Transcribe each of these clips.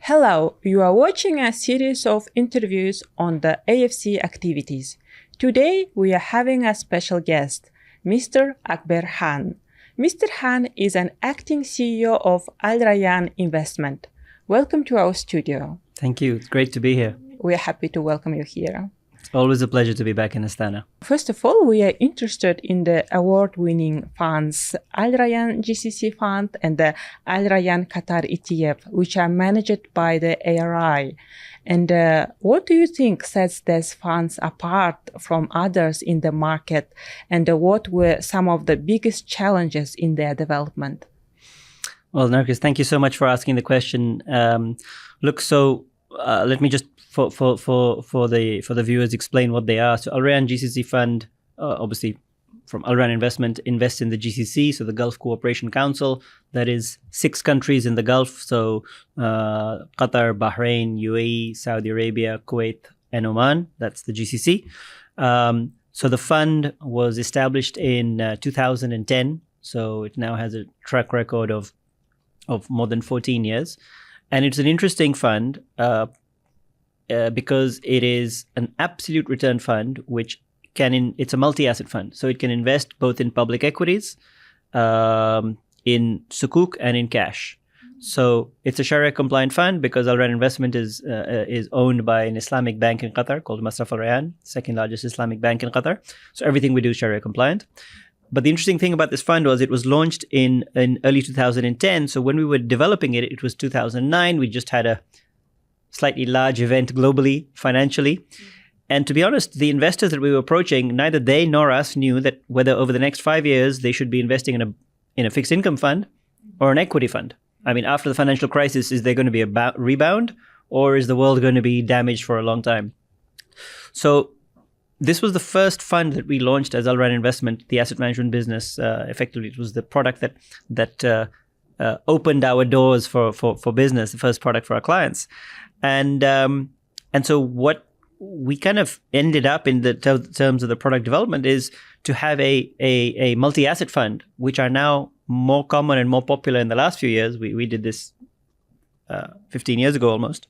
Hello, you are watching a series of interviews on the AIFC activities. Today, we are having a special guest, Mr. Akber Khan. Mr. Khan is an acting CEO of Rayan Investment. Welcome to our studio. Thank you. It's great to be here. We are happy to welcome you here. It's always a pleasure to be back in Astana. First of all, we are interested in the award-winning funds, Rayan GCC Fund and the Rayan Qatar ETF, which are managed by the ARI. And what do you think sets these funds apart from others in the market? And what were some of the biggest challenges in their development? Well, Nargis, thank you so much for asking the question. Let me just for the viewers explain what they are. So Al Rayan GCC Fund, obviously from Al Rayan Investment, invests in the GCC, so the Gulf Cooperation Council. That is 6 countries in the Gulf, so Qatar, Bahrain, UAE, Saudi Arabia, Kuwait, and Oman. That's the GCC. So the fund was established in 2010, so it now has a track record of more than 14 years. And it's an interesting fund because it is an absolute return fund, which it's a multi-asset fund. So it can invest both in public equities, in Sukuk, and in cash. So it's a Sharia compliant fund because Al Rayan Investment is owned by an Islamic bank in Qatar called Masraf Al Rayan, second largest Islamic bank in Qatar. So everything we do is Sharia compliant. But the interesting thing about this fund was it was launched in early 2010. So when we were developing it, it was 2009. We just had a slightly large event globally, financially. And to be honest, the investors that we were approaching, neither they nor us knew that whether over the next 5 years they should be investing in a fixed income fund or an equity fund. I mean, after the financial crisis, is there going to be a rebound, or is the world going to be damaged for a long time? So this was the first fund that we launched as Al Rayan Investment, the asset management business. Effectively, it was the product that opened our doors for business, the first product for our clients. And so what we kind of ended up in the terms of the product development is to have a multi-asset fund, which are now more common and more popular in the last few years. We did this 15 years ago almost.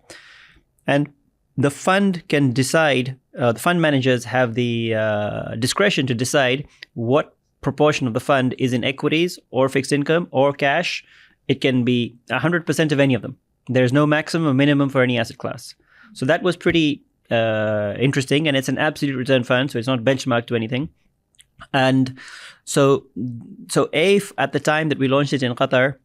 And the fund can decide, the fund managers have the discretion to decide what proportion of the fund is in equities or fixed income or cash. It can be 100% of any of them. There's no maximum or minimum for any asset class. So that was pretty interesting, and it's an absolute return fund, so it's not benchmarked to anything. And so AIF, at the time that we launched it in Qatar,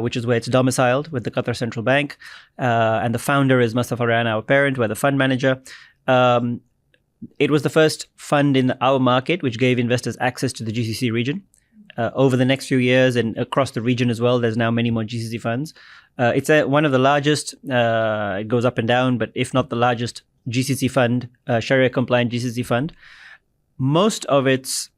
which is where it's domiciled with the Qatar Central Bank, and the founder is Masraf Al Rayan, our parent, we're the fund manager. It was the first fund in our market which gave investors access to the GCC region. Over the next few years and across the region as well, there's now many more GCC funds. It's one of the largest, it goes up and down, but if not the largest GCC fund, Sharia compliant GCC fund. Most of its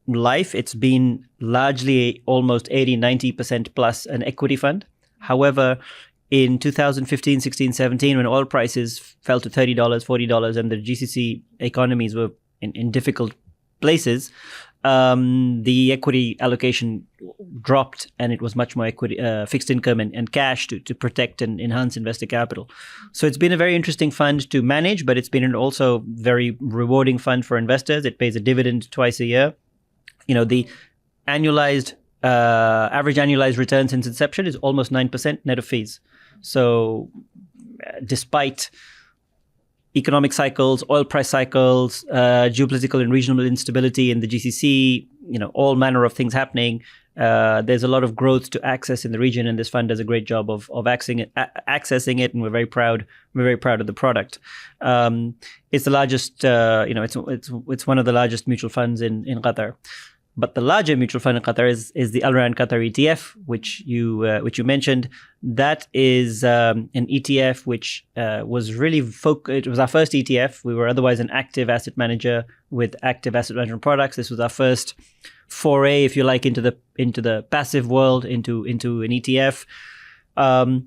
life, it's been largely almost 80-90% plus an equity fund. However, in 2015, 16, 17, when oil prices fell to $30, $40, and the GCC economies were in difficult places, the equity allocation dropped, and it was much more equity, fixed income and cash to protect and enhance investor capital. So it's been a very interesting fund to manage, but it's been an also very rewarding fund for investors. It pays a dividend twice a year. You know, the annualized average annualized return since inception is almost 9% net of fees. So despite economic cycles, oil price cycles, geopolitical and regional instability in the GCC, all manner of things happening. There's a lot of growth to access in the region, and this fund does a great job of accessing it, and we're very proud. We're very proud of the product. It's the largest, it's one of the largest mutual funds in Qatar. But the larger mutual fund in Qatar is the Al Rayan Qatar ETF, which you mentioned. That is an ETF which was really it was our first ETF. We were otherwise an active asset manager with active asset management products. This was our first foray, if you like, into the passive world, into an ETF. And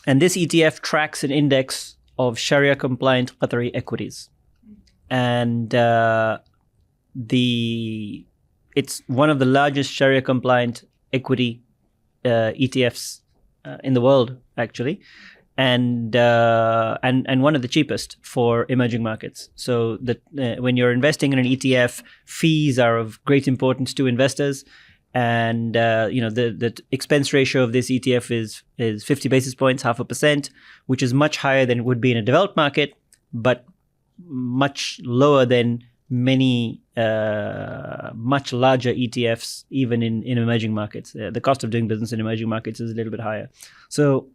this ETF tracks an index of Sharia compliant Qatari equities, and it's one of the largest Sharia compliant equity ETFs in the world, actually. and one of the cheapest for emerging markets. So that when you're investing in an ETF, fees are of great importance to investors. And the expense ratio of this ETF is 50 basis points, 0.5%, which is much higher than it would be in a developed market, but much lower than many much larger ETFs, even in emerging markets. The cost of doing business in emerging markets is a little bit higher. So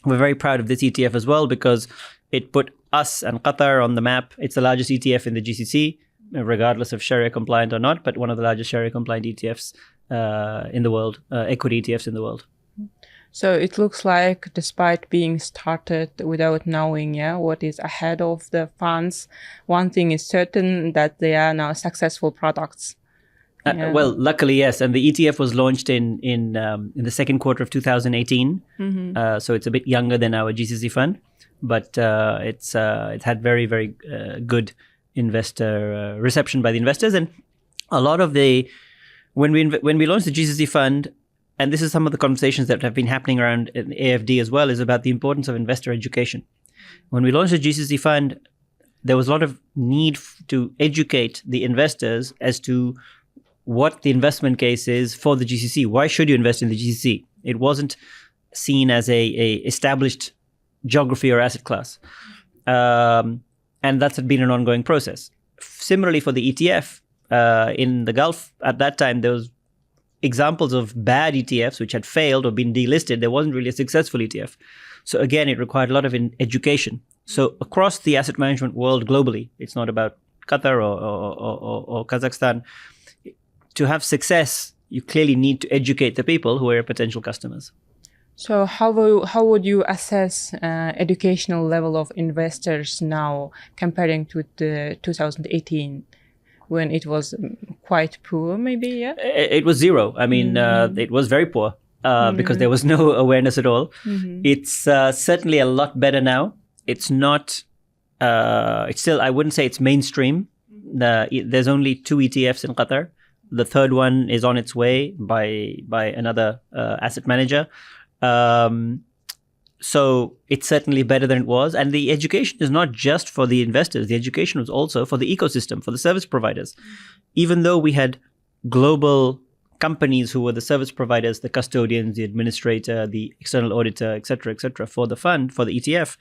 we're very proud of this ETF as well, because it put us and Qatar on the map. It's the largest ETF in the GCC, regardless of Sharia compliant or not, but one of the largest Sharia compliant ETFs in the world, equity ETFs in the world. So it looks like, despite being started without knowing what is ahead of the funds, one thing is certain, that they are now successful products. Well, luckily, yes. And the ETF was launched in the second quarter of 2018. So it's a bit younger than our GCC fund, but it had very, very good investor reception by the investors. And a lot of when we launched the GCC fund, and this is some of the conversations that have been happening around AFD as well, is about the importance of investor education. When we launched the GCC fund, there was a lot of need to educate the investors as to what the investment case is for the GCC. Why should you invest in the GCC? It wasn't seen as a established geography or asset class. And that's been an ongoing process. Similarly, for the ETF, in the Gulf, at that time, there was examples of bad ETFs which had failed or been delisted. There wasn't really a successful ETF. So again, it required a lot of education. So across the asset management world globally, it's not about Qatar or Kazakhstan. To have success, you clearly need to educate the people who are potential customers. So how would you assess educational level of investors now comparing to the 2018? When it was quite poor, maybe, yeah? It was zero. I mean, it was very poor because there was no awareness at all. It's certainly a lot better now. It's not, it's still, I wouldn't say it's mainstream. There's only 2 ETFs in Qatar. The third one is on its way by another asset manager. So it's certainly better than it was. And the education is not just for the investors. The education was also for the ecosystem, for the service providers. Even though we had global companies who were the service providers, the custodians, the administrator, the external auditor, et cetera, for the fund, for the ETF.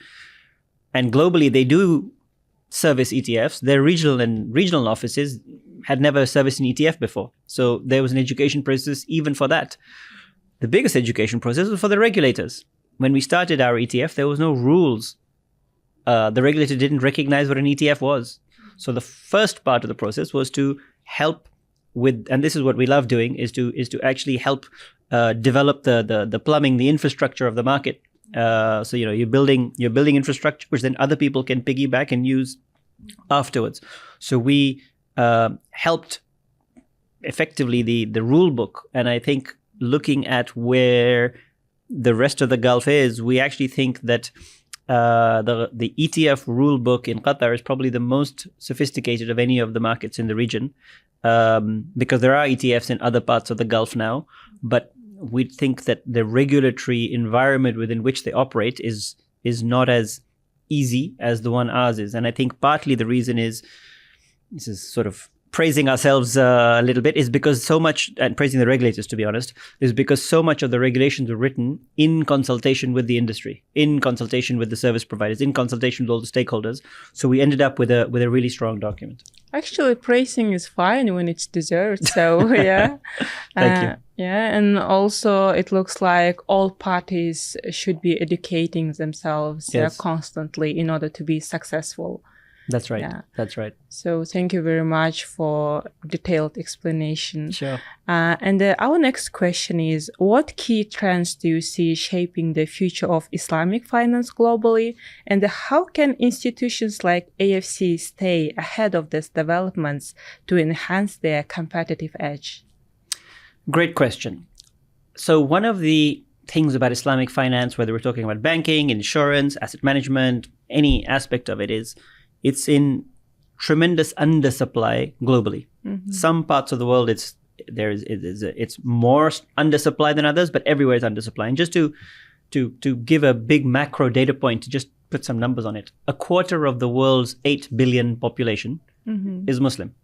And globally, they do service ETFs. Their regional offices had never serviced an ETF before. So there was an education process even for that. The biggest education process was for the regulators. When we started our ETF, there was no rules. The regulator didn't recognize what an ETF was. So the first part of the process was to help with, and this is what we love doing, is to actually help develop the plumbing, the infrastructure of the market. So you're building infrastructure which then other people can piggyback and use afterwards. So we helped effectively the rule book, and I think looking at where the rest of the Gulf is, we actually think that the ETF rule book in Qatar is probably the most sophisticated of any of the markets in the region, because there are ETFs in other parts of the Gulf now, but we think that the regulatory environment within which they operate is not as easy as the one ours is. And I think partly the reason is, this is sort of praising ourselves a little bit, is because so much, and praising the regulators to be honest, is because so much of the regulations were written in consultation with the industry, in consultation with the service providers, in consultation with all the stakeholders. So we ended up with a really strong document. Actually, praising is fine when it's deserved. So yeah. Thank you. Yeah, and also it looks like all parties should be educating themselves constantly in order to be successful. That's right. Yeah. That's right. So thank you very much for detailed explanation. Sure. And our next question is, what key trends do you see shaping the future of Islamic finance globally? And how can institutions like AIFC stay ahead of these developments to enhance their competitive edge? Great question. So one of the things about Islamic finance, whether we're talking about banking, insurance, asset management, any aspect of it, is it's in tremendous undersupply globally. Some parts of the world it's more undersupply than others, but everywhere is undersupply. And just to to give a big macro data point, to just put some numbers on it, a quarter of the world's 8 billion population is Muslim.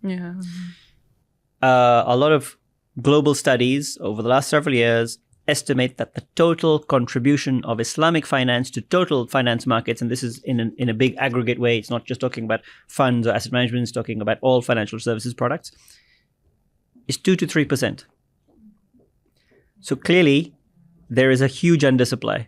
Yeah. A lot of global studies over the last several years estimate that the total contribution of Islamic finance to total finance markets, and this is in a big aggregate way, it's not just talking about funds or asset management, it's talking about all financial services products, is 2 to 3%. So clearly, there is a huge undersupply.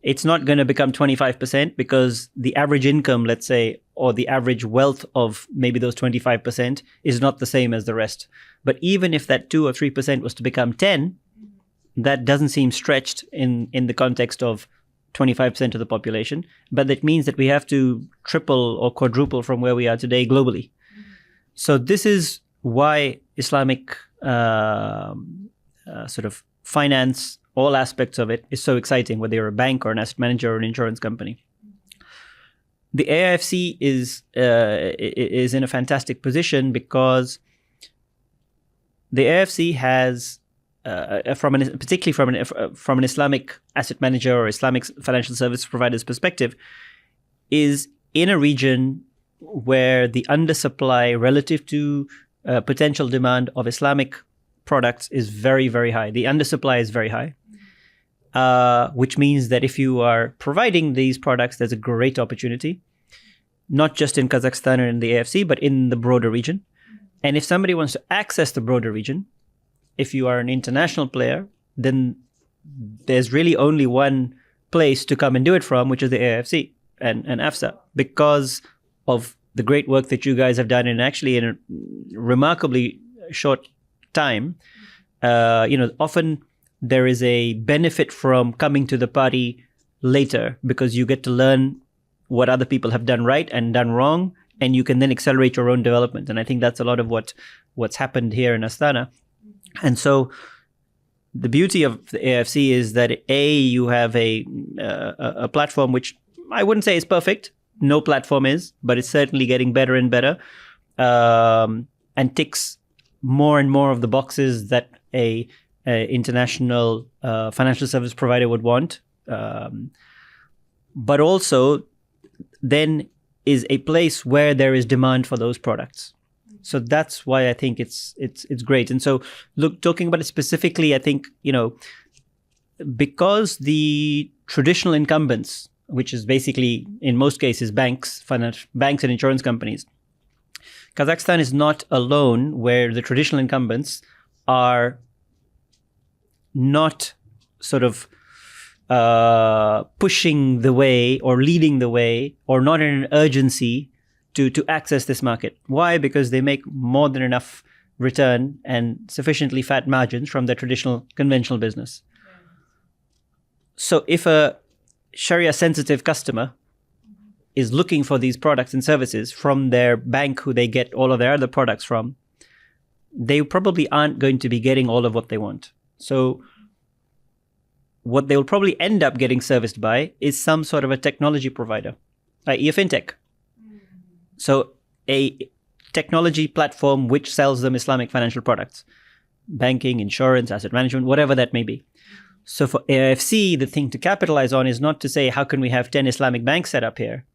It's not going to become 25% because the average income, let's say, or the average wealth of maybe those 25% is not the same as the rest. But even if that 2 or 3% was to become 10, that doesn't seem stretched in the context of 25% of the population. But that means that we have to triple or quadruple from where we are today globally. So this is why Islamic sort of finance, all aspects of it, is so exciting, whether you're a bank or an asset manager or an insurance company. The AIFC is in a fantastic position because the AIFC has, particularly from an Islamic asset manager or Islamic financial service provider's perspective, is in a region where the undersupply relative to potential demand of Islamic products is very, very high. The undersupply is very high, which means that if you are providing these products, there's a great opportunity, not just in Kazakhstan or in the AFC, but in the broader region. And if somebody wants to access the broader region, if you are an international player, then there's really only one place to come and do it from, which is the AIFC and AFSA, because of the great work that you guys have done, and actually in a remarkably short time. Often there is a benefit from coming to the party later because you get to learn what other people have done right and done wrong, and you can then accelerate your own development. And I think that's a lot of what's happened here in Astana. And so the beauty of the AIFC is that you have a platform which I wouldn't say is perfect. No platform is, but it's certainly getting better and better, and ticks more and more of the boxes that a international financial service provider would want, but also then is a place where there is demand for those products. So that's why I think it's great. And so, look, talking about it specifically, I think because the traditional incumbents, which is basically in most cases banks and insurance companies, Kazakhstan is not alone where the traditional incumbents are not sort of pushing the way or leading the way or not in an urgency to access this market. Why? Because they make more than enough return and sufficiently fat margins from their traditional conventional business. So if a Sharia sensitive customer is looking for these products and services from their bank who they get all of their other products from, they probably aren't going to be getting all of what they want. So what they will probably end up getting serviced by is some sort of a technology provider, i.e. a fintech. So a technology platform which sells them Islamic financial products, banking, insurance, asset management, whatever that may be. So for AIFC, the thing to capitalize on is not to say, how can we have 10 Islamic banks set up here,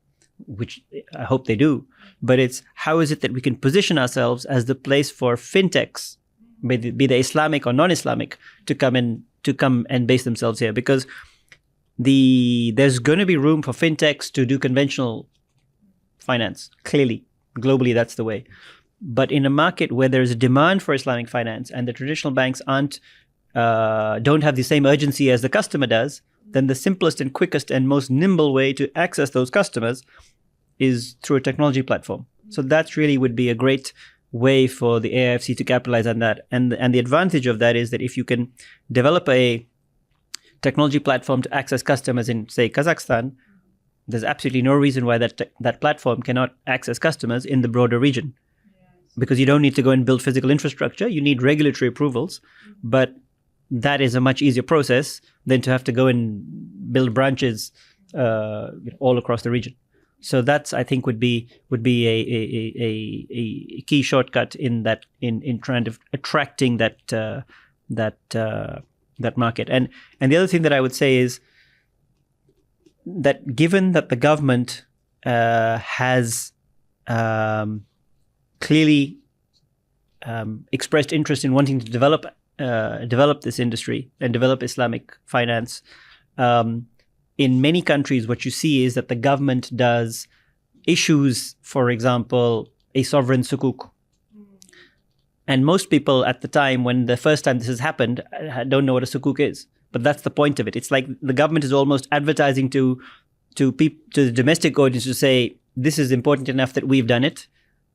which I hope they do, but it's how is it that we can position ourselves as the place for fintechs, be they Islamic or non-Islamic, to come and base themselves here, because there's going to be room for fintechs to do conventional finance. Clearly, globally, that's the way. But in a market where there's a demand for Islamic finance and the traditional banks don't have the same urgency as the customer does, then the simplest and quickest and most nimble way to access those customers is through a technology platform. So that really would be a great way for the AIFC to capitalize on that. And the advantage of that is that if you can develop a technology platform to access customers in, say, Kazakhstan, there's absolutely no reason why that platform cannot access customers in the broader region. Because you don't need to go and build physical infrastructure. You need regulatory approvals, but that is a much easier process than to have to go and build branches all across the region. So that's, I think, would be a key shortcut in trying to attracting that market. And the other thing that I would say is that given that the government has clearly expressed interest in wanting to develop this industry and develop Islamic finance, in many countries, what you see is that the government issues, for example, a sovereign sukuk. And most people at the time, when the first time this has happened, don't know what a sukuk is. But that's the point of it. It's like the government is almost advertising to the domestic audience to say, this is important enough that we've done it.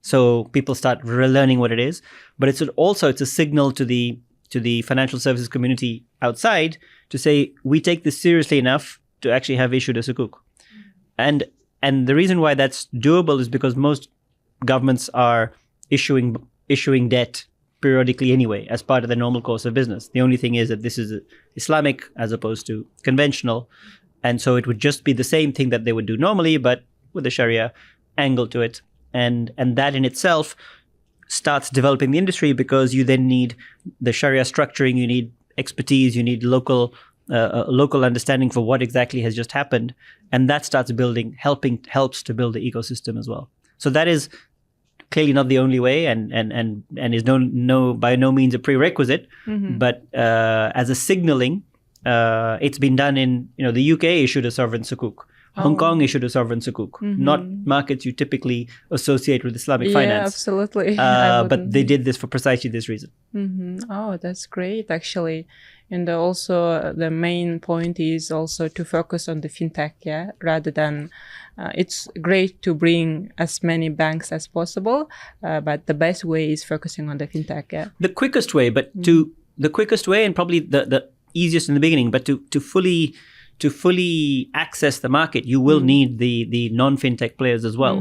So people start learning what it is. But it's a signal to the financial services community outside to say, we take this seriously enough to actually have issued a sukuk. And the reason why that's doable is because most governments are issuing debt periodically anyway as part of the normal course of business. The only thing is that this is Islamic as opposed to conventional. And so it would just be the same thing that they would do normally, but with a Sharia angle to it. And that in itself starts developing the industry, because you then need the Sharia structuring, you need expertise, you need local understanding for what exactly has just happened, and that starts helps to build the ecosystem as well. So that is clearly not the only way, and is by no means a prerequisite, but as a signaling, it's been done in the UK issued a sovereign sukuk. Hong Kong issued a sovereign sukuk, not markets you typically associate with Islamic finance. Yeah, absolutely. But they did this for precisely this reason. Oh, that's great, actually. And also the main point is also to focus on the fintech, rather than it's great to bring as many banks as possible, but the best way is focusing on the fintech. The quickest way, and probably the easiest in the beginning, but to fully access the market, you will need the non-fintech players as well.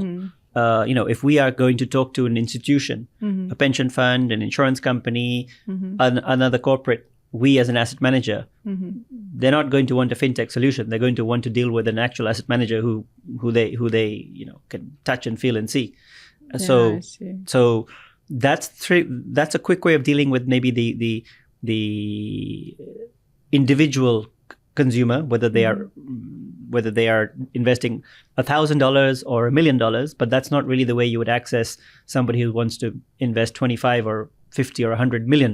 If we are going to talk to an institution, a pension fund, an insurance company, another corporate, we as an asset manager, they're not going to want a fintech solution. They're going to want to deal with an actual asset manager who they can touch and feel and see. So that's a quick way of dealing with maybe the individual consumer, whether they are investing $1,000 or $1 million, but that's not really the way you would access somebody who wants to invest 25 or 50 or $100 million.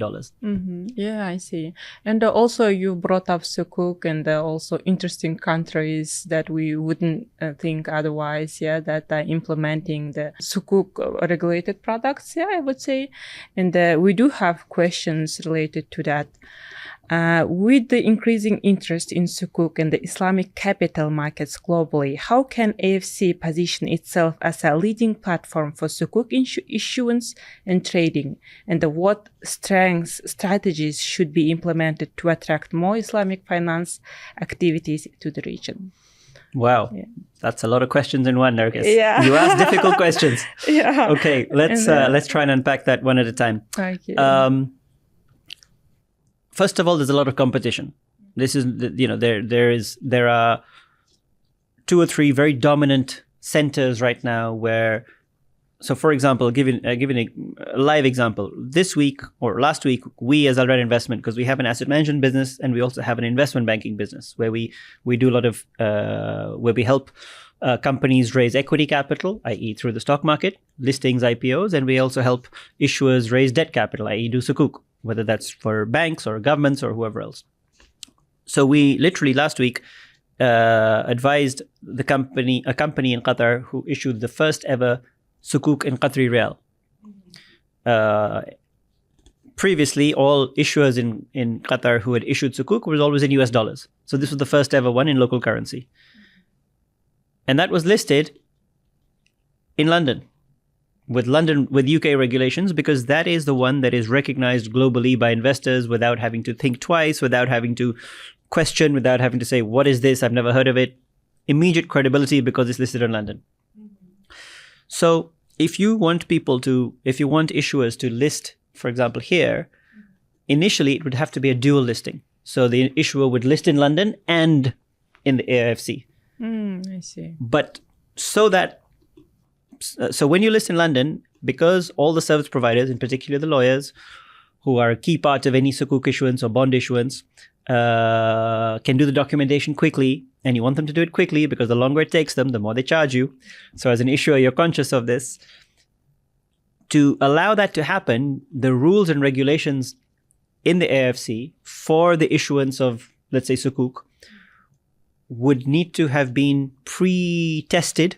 Yeah, I see. And also you brought up Sukuk, and also interesting countries that we wouldn't think otherwise, that are implementing the Sukuk regulated products, I would say. And we do have questions related to that. With the increasing interest in Sukuk and the Islamic capital markets globally, how can AIFC position itself as a leading platform for Sukuk issuance and trading? And what strategies should be implemented to attract more Islamic finance activities to the region? Wow, that's a lot of questions in one, Nargis. Yeah. You ask difficult questions. Yeah. Okay, let's try and unpack that one at a time. Thank you. First of all, there's a lot of competition. This is, there are 2 or 3 very dominant centers right now where, so for example, giving a live example, this week or last week, we as Al Rayan Investment, because we have an asset management business and we also have an investment banking business where we do a lot of, where we help companies raise equity capital, i.e. through the stock market, listings, IPOs, and we also help issuers raise debt capital, i.e. do Sukuk, whether that's for banks or governments or whoever else. So we literally last week advised a company in Qatar who issued the first ever Sukuk in Qatari Riyal. Previously, all issuers in Qatar who had issued Sukuk was always in US dollars. So this was the first ever one in local currency. And that was listed in London with UK regulations, because that is the one that is recognized globally by investors without having to think twice, without having to question, without having to say, what is this? I've never heard of it. Immediate credibility because it's listed in London. So if you want issuers to list, for example, here, initially it would have to be a dual listing. So the issuer would list in London and in the AIFC. I see. But so when you list in London, because all the service providers, in particular the lawyers, who are a key part of any Sukuk issuance or bond issuance, can do the documentation quickly, and you want them to do it quickly because the longer it takes them, the more they charge you. So as an issuer, you're conscious of this. To allow that to happen, the rules and regulations in the AIFC for the issuance of, let's say, Sukuk, would need to have been pre-tested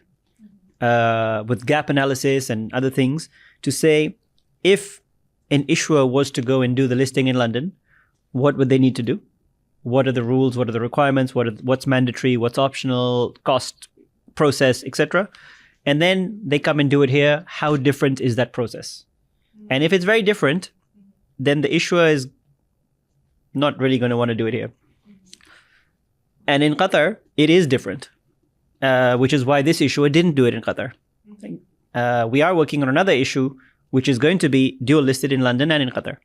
with gap analysis and other things to say if an issuer was to go and do the listing in London, what would they need to do? What are the rules? What are the requirements? What's mandatory? What's optional? Cost, process, etc. And then they come and do it here. How different is that process? And if it's very different, then the issuer is not really going to want to do it here. And in Qatar, it is different, which is why this issuer didn't do it in Qatar. We are working on another issue, which is going to be dual listed in London and in Qatar.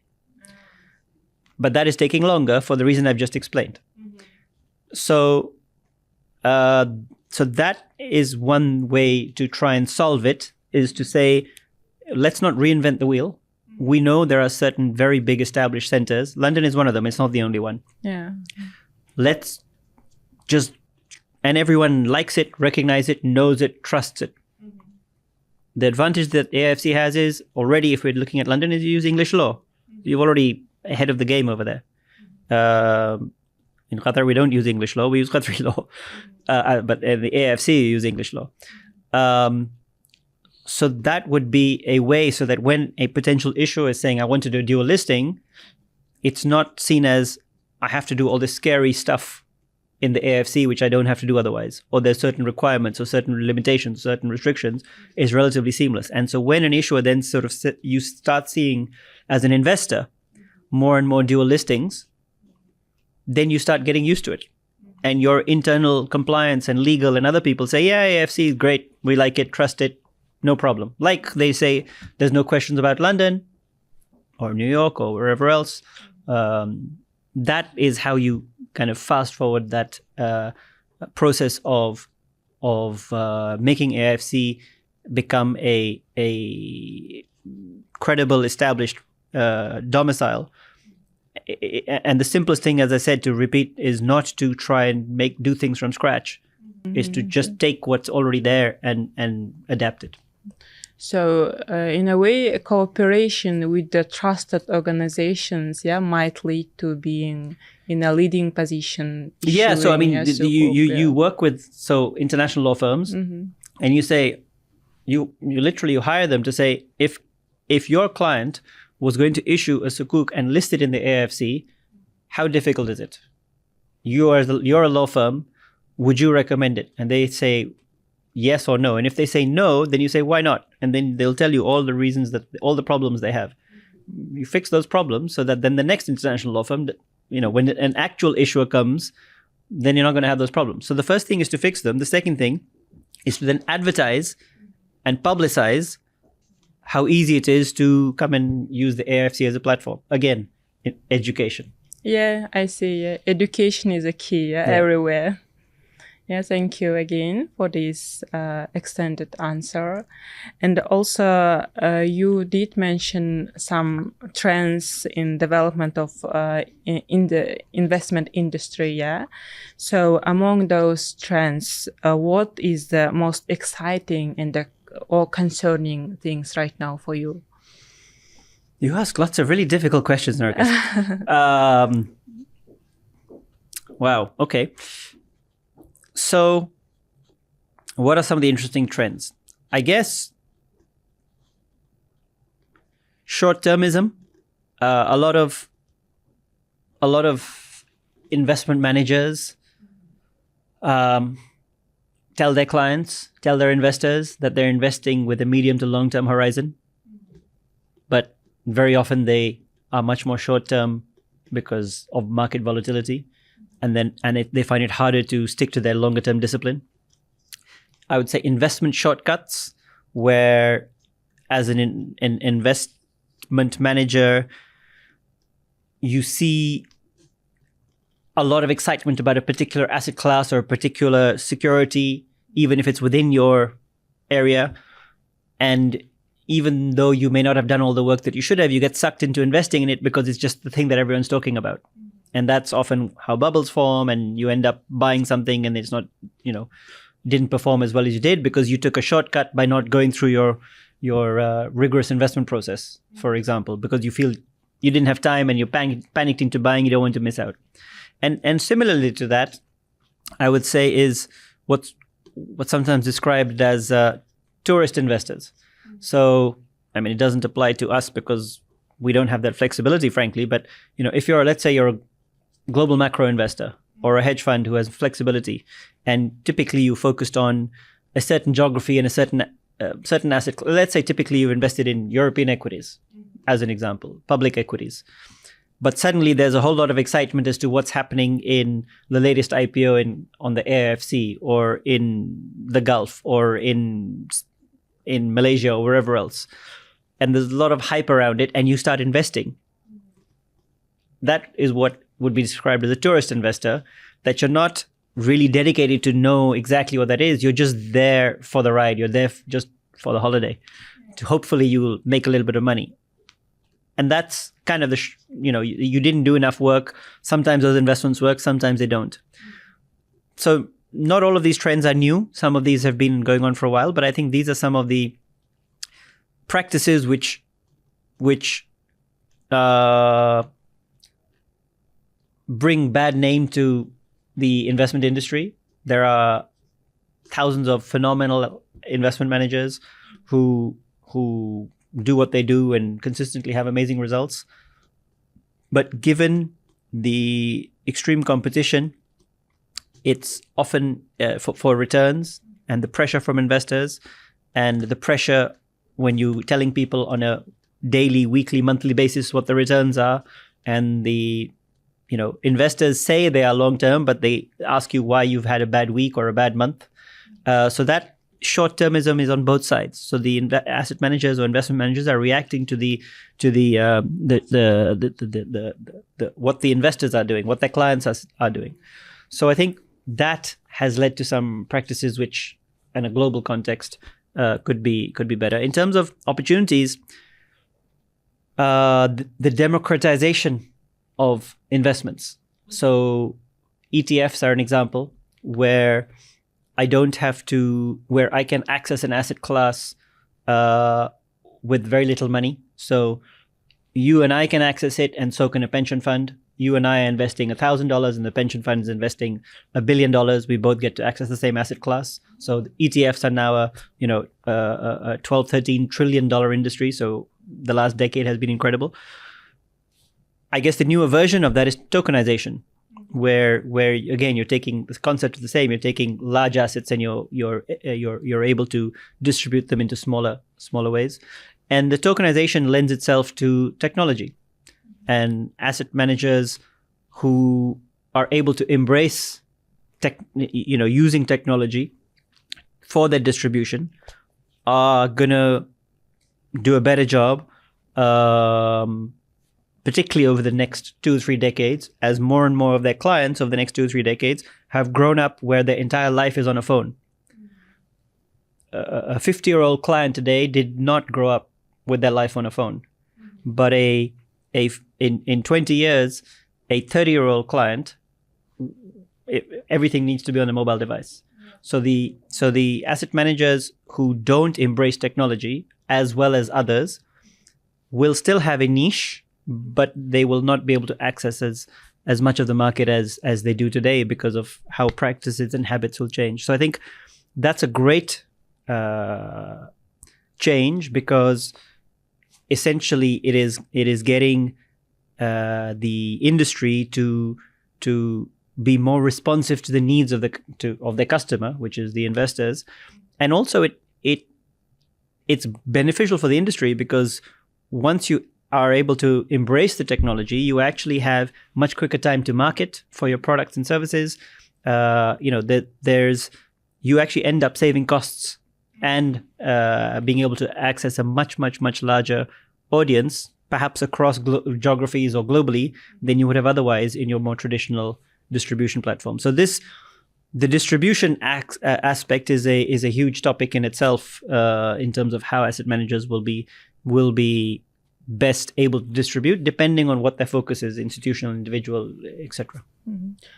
But that is taking longer for the reason I've just explained. So that is one way to try and solve it, is to say, let's not reinvent the wheel. We know there are certain very big established centers. London is one of them. It's not the only one. Yeah. Let's just, and everyone likes it, recognize it, knows it, trusts it. The advantage that AIFC has is already, if we're looking at London, is you use English law. You're already ahead of the game over there. In Qatar, we don't use English law. We use Qatari law. But in the AIFC, you use English law. So that would be a way so that when a potential issuer is saying, I want to do a dual listing, it's not seen as, I have to do all this scary stuff in the AIFC, which I don't have to do otherwise. Or there's certain requirements or certain limitations, certain restrictions, is relatively seamless. And so when an issuer then sort of, you start seeing as an investor, more and more dual listings, then you start getting used to it. And your internal compliance and legal and other people say, yeah, AIFC is great. We like it, trust it, no problem. Like they say, there's no questions about London or New York or wherever else. That is how you kind of fast forward that process of making AIFC become a credible, established domicile. And the simplest thing, as I said, to repeat, is not to try and do things from scratch. Is to just take what's already there and adapt it. So, in a way, a cooperation with the trusted organizations, might lead to being in a leading position. Yeah, so I mean, you work with international law firms, and you say, you literally hire them to say, if your client was going to issue a Sukuk and list it in the AIFC, how difficult is it? You're a law firm. Would you recommend it? And they say yes or no. And if they say no, then you say, why not? And then they'll tell you all the reasons, all the problems they have. You fix those problems so that then the next international law firm, when an actual issuer comes, then you're not going to have those problems. So the first thing is to fix them. The second thing is to then advertise and publicize how easy it is to come and use the AIFC as a platform. Again, education. Yeah, I see. Yeah. Education is a key everywhere. Yeah, thank you again for this extended answer. And also, you did mention some trends in development of in the investment industry. Yeah. So among those trends, what is the most exciting and or concerning things right now for you? You ask lots of really difficult questions, Nargis. Wow. Okay. So, what are some of the interesting trends? I guess short-termism. A lot of investment managers tell their clients, tell their investors that they're investing with a medium to long-term horizon. But very often they are much more short-term because of market volatility. And they find it harder to stick to their longer-term discipline. I would say investment shortcuts, where as an investment manager, you see a lot of excitement about a particular asset class or a particular security, even if it's within your area. And even though you may not have done all the work that you should have, you get sucked into investing in it because it's just the thing that everyone's talking about. And that's often how bubbles form, and you end up buying something and it's not, didn't perform as well as you did because you took a shortcut by not going through your rigorous investment process, for example, because you feel you didn't have time and you panicked into buying, you don't want to miss out. And similarly to that, I would say is what's sometimes described as tourist investors. So, it doesn't apply to us because we don't have that flexibility, frankly. But, if let's say you're a global macro investor or a hedge fund who has flexibility, and typically you focused on a certain geography and a certain asset. Let's say typically you've invested in European equities, as an example, public equities. But suddenly there's a whole lot of excitement as to what's happening in the latest IPO on the AIFC or in the Gulf or in Malaysia or wherever else. And there's a lot of hype around it, and you start investing. That is what would be described as a tourist investor, that you're not really dedicated to know exactly what that is. You're just there for the ride. You're there just for the holiday. Hopefully you'll make a little bit of money. And that's kind of you didn't do enough work. Sometimes those investments work, sometimes they don't. So not all of these trends are new. Some of these have been going on for a while, but I think these are some of the practices which bring bad name to the investment industry. There are thousands of phenomenal investment managers who do what they do and consistently have amazing results. But given the extreme competition, it's often for returns and the pressure from investors and the pressure when you're telling people on a daily, weekly, monthly basis what the returns are, and the investors say they are long-term, but they ask you why you've had a bad week or a bad month. So that short-termism is on both sides. So the asset managers or investment managers are reacting to what the investors are doing, what their clients are doing. So I think that has led to some practices which, in a global context, could be better. In terms of opportunities, the democratization of investments. So ETFs are an example where I can access an asset class with very little money. So you and I can access it, and so can a pension fund. You and I are investing $1,000 and the pension fund is investing $1 billion. We both get to access the same asset class. So the ETFs are now a $12-13 trillion industry. So the last decade has been incredible. I guess the newer version of that is tokenization, where again you're taking the concept is the same. You're taking large assets and you're able to distribute them into smaller ways, and the tokenization lends itself to technology, and asset managers who are able to embrace using technology for their distribution are gonna do a better job. Particularly over the next 2-3 decades, as more and more of their clients over the next 2-3 decades have grown up where their entire life is on a phone. A 50-year-old client today did not grow up with their life on a phone. But in 20 years, a 30-year-old client, everything needs to be on a mobile device. So the asset managers who don't embrace technology, as well as others, will still have a niche, but they will not be able to access as much of the market as they do today because of how practices and habits will change. So I think that's a great change, because essentially it is getting the industry to be more responsive to the needs of their customer, which is the investors, and also it's beneficial for the industry, because once you are able to embrace the technology, you actually have much quicker time to market for your products and services. You actually end up saving costs and being able to access a much larger audience, perhaps across geographies or globally, than you would have otherwise in your more traditional distribution platform. So the distribution aspect is a huge topic in itself, in terms of how asset managers will be best able to distribute, depending on what their focus is, institutional, individual, etc.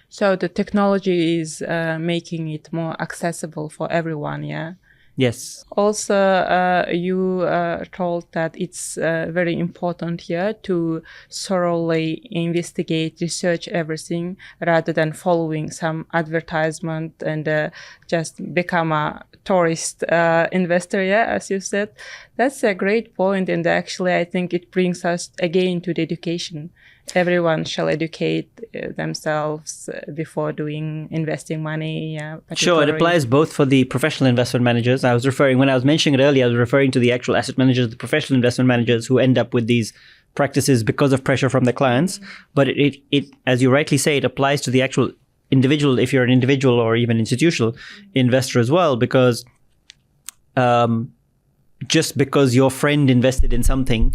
So the technology is making it more accessible for everyone, yeah? Yes. Also, you told that it's very important here to thoroughly investigate, research everything rather than following some advertisement and just become a tourist investor, yeah, as you said. That's a great point, and actually I think it brings us again to the education. Everyone shall educate themselves before doing investing money. Yeah, sure, it applies both for the professional investment managers. When I was mentioning it earlier, I was referring to the actual asset managers, the professional investment managers who end up with these practices because of pressure from their clients. But it, as you rightly say, it applies to the actual individual, if you're an individual or even institutional investor as well, because just because your friend invested in something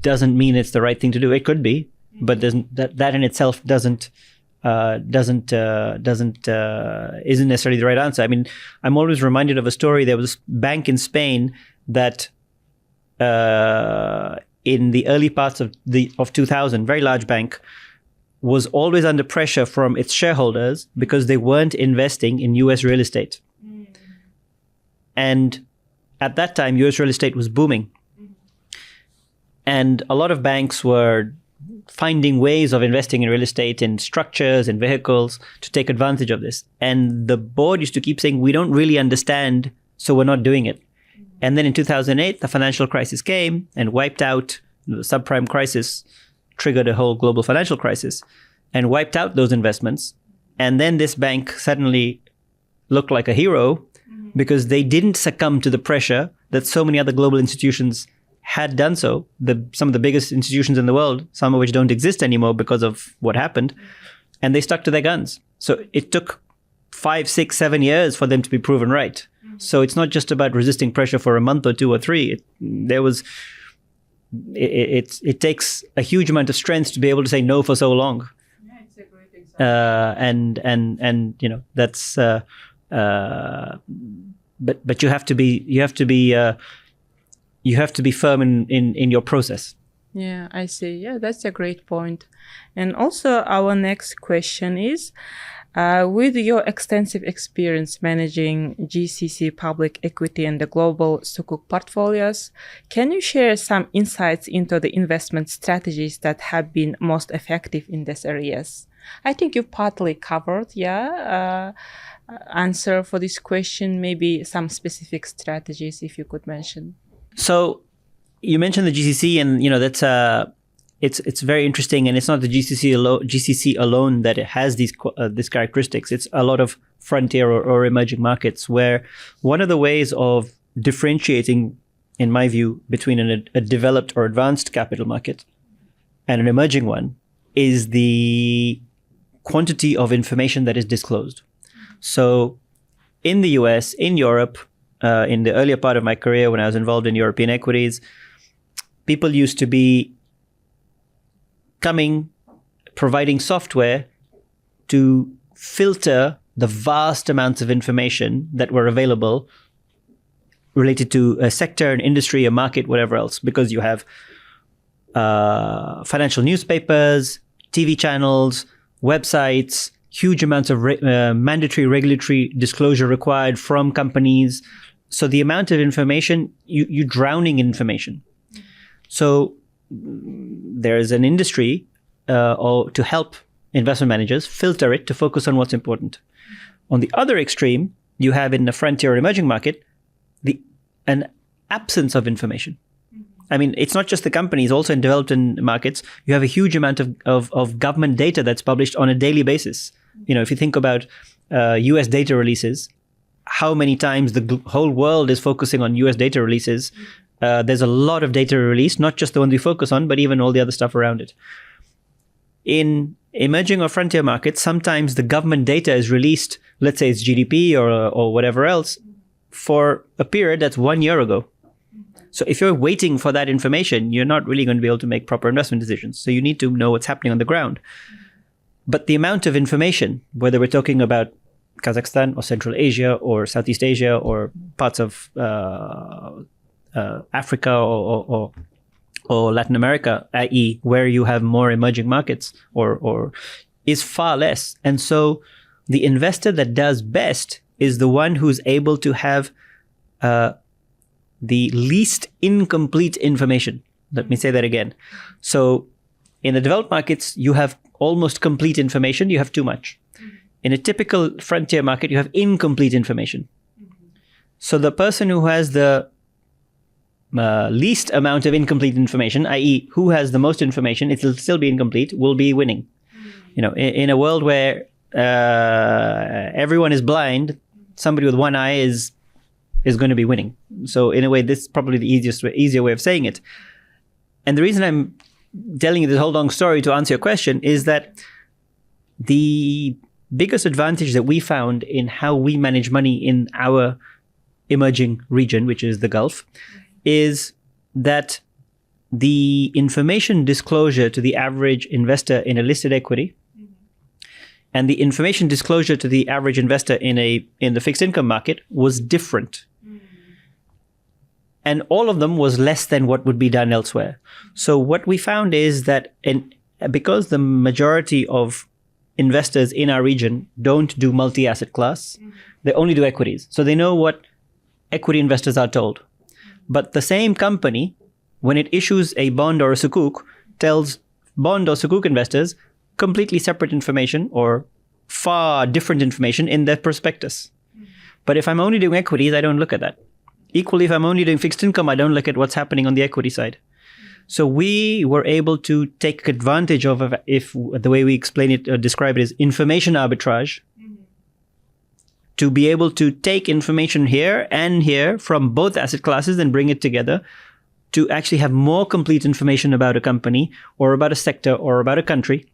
doesn't mean it's the right thing to do. It could be, but that in itself isn't necessarily the right answer. I mean, I'm always reminded of a story. There was a bank in Spain that in the early parts of 2000, very large bank, was always under pressure from its shareholders because they weren't investing in US real estate. And at that time, US real estate was booming. And a lot of banks were finding ways of investing in real estate, in structures, in vehicles, to take advantage of this. And the board used to keep saying, we don't really understand, so we're not doing it. And then in 2008, the financial crisis came and wiped out the subprime crisis, triggered a whole global financial crisis and wiped out those investments. And then this bank suddenly looked like a hero because they didn't succumb to the pressure that so many other global institutions had done so. Some of the biggest institutions in the world, some of which don't exist anymore because of what happened, and they stuck to their guns. So it took 5, 6, 7 years for them to be proven right. So it's not just about resisting pressure for a month or 2 or 3. It takes a huge amount of strength to be able to say no for so long. Yeah, it's a great example. And you know, that's but you have to be firm in your process. Yeah, I see. Yeah, that's a great point. And also our next question is, with your extensive experience managing GCC public equity and the global Sukuk portfolios, can you share some insights into the investment strategies that have been most effective in these areas? I think you partly covered, answer for this question, maybe some specific strategies if you could mention. So you mentioned the GCC, and you know that's it's very interesting, and it's not the GCC alone that it has these characteristics. It's a lot of frontier or emerging markets, where one of the ways of differentiating, in my view, between a developed or advanced capital market and an emerging one is the quantity of information that is disclosed. So in the US, in Europe, in the earlier part of my career when I was involved in European equities, people used to be providing software to filter the vast amounts of information that were available related to a sector, an industry, a market, whatever else, because you have financial newspapers, TV channels, websites, huge amounts of mandatory regulatory disclosure required from companies. So the amount of information, you're drowning in information. So there is an industry to help investment managers filter it to focus on what's important. On the other extreme, you have in the frontier or emerging market, an absence of information. I mean, it's not just the companies, also in developed markets, you have a huge amount of government data that's published on a daily basis. You know, if you think about US data releases, how many times the whole world is focusing on US data releases. There's a lot of data released, not just the ones we focus on, but even all the other stuff around it. In emerging or frontier markets, sometimes the government data is released, let's say it's GDP or whatever else, for a period that's 1 year ago. So if you're waiting for that information, you're not really going to be able to make proper investment decisions. So you need to know what's happening on the ground. But the amount of information, whether we're talking about Kazakhstan or Central Asia or Southeast Asia or parts of Africa or or Latin America, i.e., where you have more emerging markets, or is far less. And so the investor that does best is the one who's able to have the least incomplete information. Let me say that again. So in the developed markets, you have almost complete information. You have too much. In a typical frontier market, you have incomplete information. So the person who has the least amount of incomplete information, i.e., who has the most information, it will still be incomplete, will be winning. In a world where everyone is blind, somebody with one eye is going to be winning. So in a way, this is probably the easier way of saying it. And the reason I'm telling you this whole long story to answer your question is that the biggest advantage that we found in how we manage money in our emerging region, which is the Gulf, is that the information disclosure to the average investor in a listed equity and the information disclosure to the average investor in the fixed income market was different. And all of them was less than what would be done elsewhere. So what we found is that because the majority of investors in our region don't do multi-asset class, they only do equities. So they know what equity investors are told. But the same company, when it issues a bond or a sukuk, tells bond or sukuk investors completely separate information or far different information in their prospectus. But if I'm only doing equities, I don't look at that. Equally, if I'm only doing fixed income, I don't look at what's happening on the equity side. So we were able to take advantage of, if the way we explain it or describe it is information arbitrage, to be able to take information here and here from both asset classes and bring it together to actually have more complete information about a company or about a sector or about a country.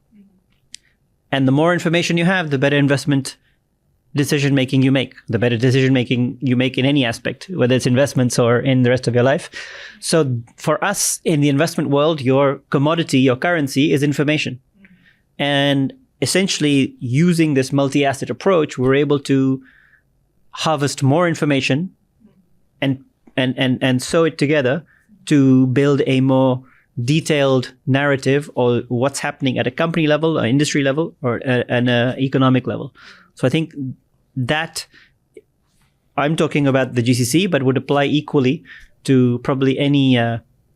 And the more information you have, the better investment decision-making you make, the better decision-making you make in any aspect, whether it's investments or in the rest of your life. So for us in the investment world, your commodity, your currency is information. And essentially using this multi-asset approach, we're able to harvest more information and sew it together to build a more detailed narrative or what's happening at a company level, or industry level, or an economic level. So I think that I'm talking about the GCC, but would apply equally to probably any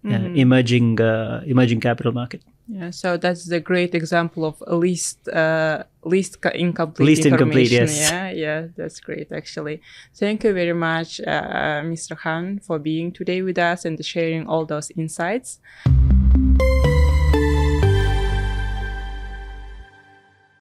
emerging capital market. Yeah, so that's the great example of least incomplete Least information. incomplete, yes. Yeah, that's great actually. Thank you very much, Mr. Khan, for being today with us and sharing all those insights.